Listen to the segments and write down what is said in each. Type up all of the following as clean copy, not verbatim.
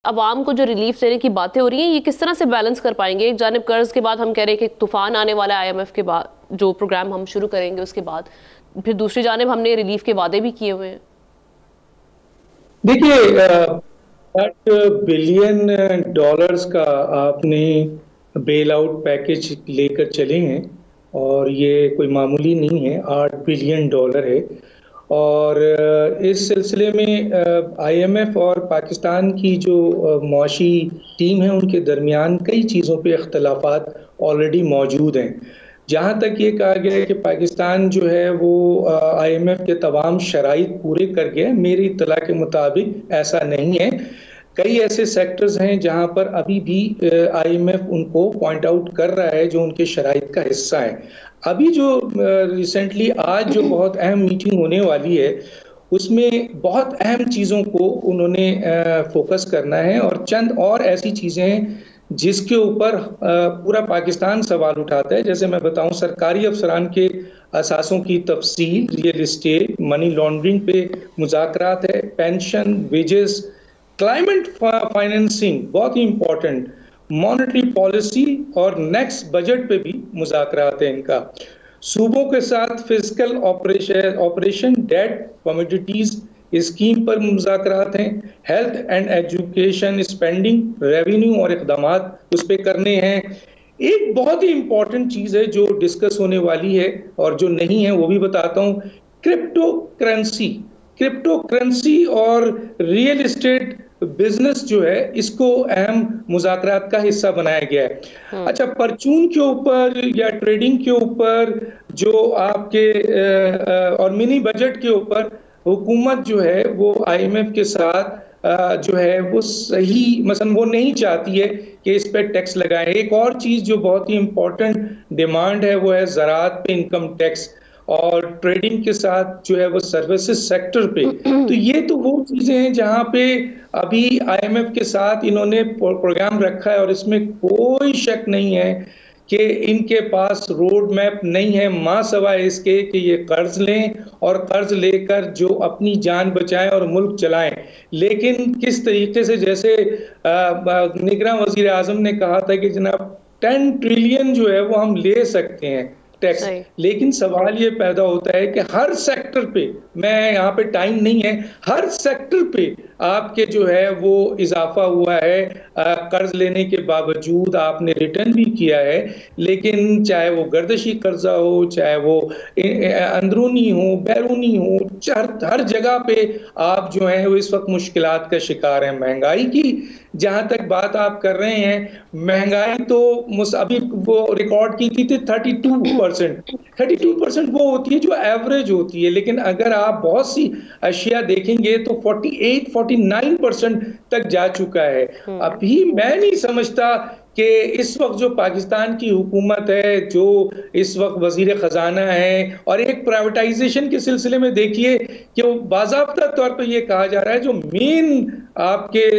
आवाम को जो रिलीफ देने की बातें हो रही हैं, ये किस तरह से बैलेंस कर पाएंगे? एक जानिब कर्ज के बाद हम कह रहे हैं कि तूफान आने वाला है, IMF के बाद जो प्रोग्राम हम शुरू करेंगे उसके बाद, फिर दूसरी जानिब हमने रिलीफ के वादे भी किए हुए हैं। देखिए, $8 बिलियन का आपने बेल आउट पैकेज लेकर चले हैं और ये कोई मामूली नहीं है, $8 बिलियन है। और इस सिलसिले में IMF और पाकिस्तान की जो मुआशी टीम है उनके दरमियान कई चीज़ों पे इख्तलाफात ऑलरेडी मौजूद हैं। जहाँ तक ये कहा गया है कि पाकिस्तान जो है वो IMF के तमाम शराइत पूरे कर गया, मेरी इत्तला के मुताबिक ऐसा नहीं है। कई ऐसे सेक्टर्स हैं जहाँ पर अभी भी IMF उनको पॉइंट आउट कर रहा है जो उनके शराइत का हिस्सा है। अभी जो रिसेंटली आज जो बहुत अहम मीटिंग होने वाली है उसमें बहुत अहम चीज़ों को उन्होंने फोकस करना है और चंद और ऐसी चीज़ें हैं जिसके ऊपर पूरा पाकिस्तान सवाल उठाता है। जैसे मैं बताऊं, सरकारी अफसरान के असासों की तफसील, रियल एस्टेट, मनी लॉन्ड्रिंग पे मुज़ाकरात है, पेंशन, वेजेस, क्लाइमेट फाइनेंसिंग बहुत ही इंपॉर्टेंट, मॉनेटरी पॉलिसी और नेक्स्ट बजट पे भी मुज़ाकरात है इनका। सूबों के साथ physical operation debt commodities scheme पर मुज़ाकरात हैं, health and education spending, revenue और इक़दामात उस पर करने हैं। एक बहुत ही इंपॉर्टेंट चीज़ है जो डिस्कस होने वाली है और जो नहीं है वो भी बताता हूँ, क्रिप्टो करेंसी और रियल एस्टेट बिजनेस जो है इसको अहम मुज़ाकरात का हिस्सा बनाया गया है। अच्छा, परचून के ऊपर या ट्रेडिंग के ऊपर जो आपके और मिनी बजट के ऊपर हुकूमत जो है वो IMF के साथ जो है वो सही मसलन वो नहीं चाहती है कि इस पर टैक्स लगाएं। एक और चीज़ जो बहुत ही इम्पोर्टेंट डिमांड है वो है ज़राअत पे इनकम टैक्स और ट्रेडिंग के साथ जो है वो सर्विसेज सेक्टर पे। तो ये तो वो चीज़ें हैं जहाँ पे अभी IMF के साथ इन्होंने प्रोग्राम रखा है और इसमें कोई शक नहीं है कि इनके पास रोड मैप नहीं है, माँ सवाए इसके कि ये कर्ज लें और कर्ज लेकर जो अपनी जान बचाएं और मुल्क चलाएं। लेकिन किस तरीके से, जैसे निगरां वजीर आजम ने कहा था कि जनाब 10 ट्रिलियन जो है वो हम ले सकते हैं टैक्स, लेकिन सवाल ये पैदा होता है कि हर सेक्टर पे, मैं यहाँ पे टाइम नहीं है, हर सेक्टर पे आपके जो है वो इजाफा हुआ है। कर्ज लेने के बावजूद आपने रिटर्न भी किया है, लेकिन चाहे वो गर्दशी कर्जा हो, चाहे वो अंदरूनी हो, बैरूनी हो, हर जगह पे आप जो है वो इस वक्त मुश्किलात का शिकार हैं। महंगाई की जहां तक बात आप कर रहे हैं, महंगाई तो अभी वो रिकॉर्ड की थी 32% वो होती है जो एवरेज होती है, लेकिन अगर आप बहुत सी अशिया देखेंगे तो 48-49% तक जा चुका है। अभी मैं नहीं समझता कि इस वक्त जो पाकिस्तान की हुकूमत है, जो इस वक्त वजीर खजाना है, और एक प्राइवेटाइजेशन के सिलसिले में देखिए कि वो बाज़ाब्ता तौर पर यह कहा जा रहा है जो मेन आपके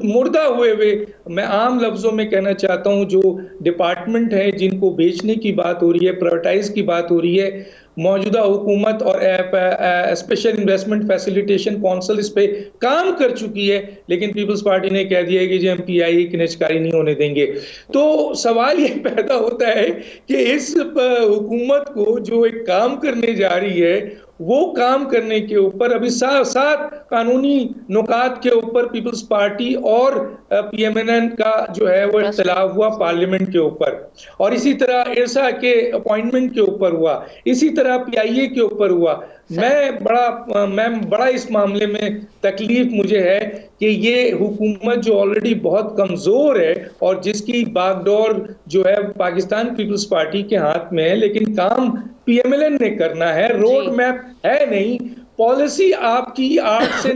मुर्दा हुए मैं आम लफ्जों में कहना चाहता हूं, जो डिपार्टमेंट है जिनको बेचने की बात हो रही है, प्राइवेटाइज की बात हो रही है, मौजूदा हुकूमत और स्पेशल इन्वेस्टमेंट फैसिलिटेशन काउंसिल इस पे काम कर चुकी है, लेकिन पीपल्स पार्टी ने कह दिया है कि जी हम PIA की निजकारी नहीं होने देंगे। तो सवाल ये पैदा होता है कि इस हुकूमत को जो एक काम करने जा रही है वो काम करने के ऊपर अभी साथ कानूनी नुकात के ऊपर पीपल्स पार्टी और PMNN का जो है वो इख्तिलाफ हुआ पार्लियामेंट के ऊपर, और इसी तरह इरसा के अपॉइंटमेंट के ऊपर हुआ, इसी तरह PIA के ऊपर हुआ। मैं बड़ा इस मामले में तकलीफ मुझे है कि ये हुकूमत जो ऑलरेडी बहुत कमजोर है और जिसकी बागडोर जो है पाकिस्तान पीपल्स पार्टी के हाथ में है, लेकिन काम PMLN ने करना है, रोड मैप है नहीं, पॉलिसी आपकी 8 से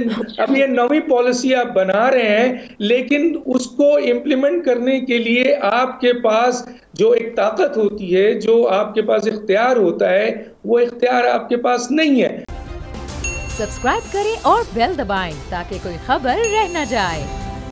अब ये नवी पॉलिसी आप बना रहे हैं, लेकिन उसको इम्प्लीमेंट करने के लिए आपके पास जो एक ताकत होती है, जो आपके पास इख्तियार होता है, वो इख्तियार आपके पास नहीं है। सब्सक्राइब करें और बेल दबाएं ताकि कोई खबर रह न जाए।